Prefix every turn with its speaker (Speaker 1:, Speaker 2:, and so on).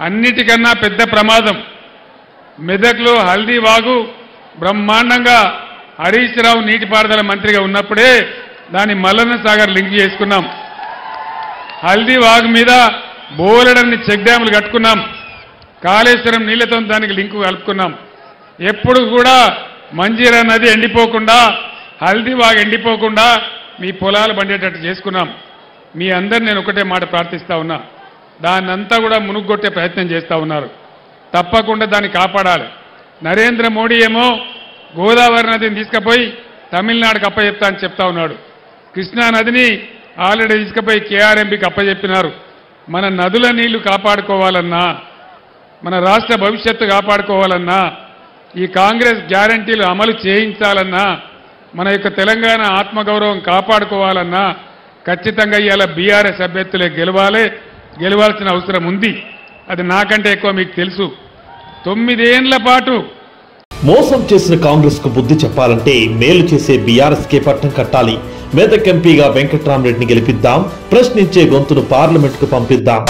Speaker 1: అన్నిటికన్నా పెద్ద ప్రమాదం మెదక్లో హల్దీ వాగు బ్రహ్మాండంగా హరీష్ రావు నీటిపారుదల మంత్రిగా ఉన్నప్పుడే దాని మల్లన్న సాగర్ లింక్ చేసుకున్నాం. హల్దీ వాగు మీద బోలెడన్ని చెక్ డ్యాములు కట్టుకున్నాం. కాళేశ్వరం నీళ్లతో దానికి లింకు కలుపుకున్నాం. ఎప్పుడు కూడా మంజీరా నది ఎండిపోకుండా హల్దీ వాగు ఎండిపోకుండా మీ పొలాలు పండేటట్టు చేసుకున్నాం. మీ అందరు నేను ఒకటే మాట ప్రార్థిస్తా ఉన్నా, దాన్నంతా కూడా మునుగొట్టే ప్రయత్నం చేస్తూ ఉన్నారు. తప్పకుండా దాన్ని కాపాడాలి. నరేంద్ర మోడీ ఏమో గోదావరి నదిని తీసుకుపోయి తమిళనాడుకు అప్పచెప్తా అని చెప్తా ఉన్నాడు. కృష్ణా నదిని ఆల్రెడీ తీసుకుపోయి కేఆర్ఎంపీకి అప్పచెప్పినారు. మన నదుల నీళ్లు కాపాడుకోవాలన్నా, మన రాష్ట్ర భవిష్యత్తు కాపాడుకోవాలన్నా, ఈ కాంగ్రెస్ గ్యారంటీలు అమలు చేయించాలన్నా, మన యొక్క తెలంగాణ ఆత్మగౌరవం కాపాడుకోవాలన్నా ఖచ్చితంగా ఇవాళ బీఆర్ఎస్ అభ్యర్థులే గెలవాల్సిన అవసరం ఉంది. అది నాకంటే ఎక్కువ మీకు తెలుసు. 9 ఏళ్ల పాటు
Speaker 2: మోసం చేసిన కాంగ్రెస్ కు బుద్ధి చెప్పాలంటే మేలు చేసే బీఆర్ఎస్ కే పట్టం కట్టాలి. మెదక్ ఎంపీగా వెంకట్రామరెడ్డిని గెలిపిద్దాం, ప్రశ్నించే గొంతును పార్లమెంట్ కు పంపిద్దాం.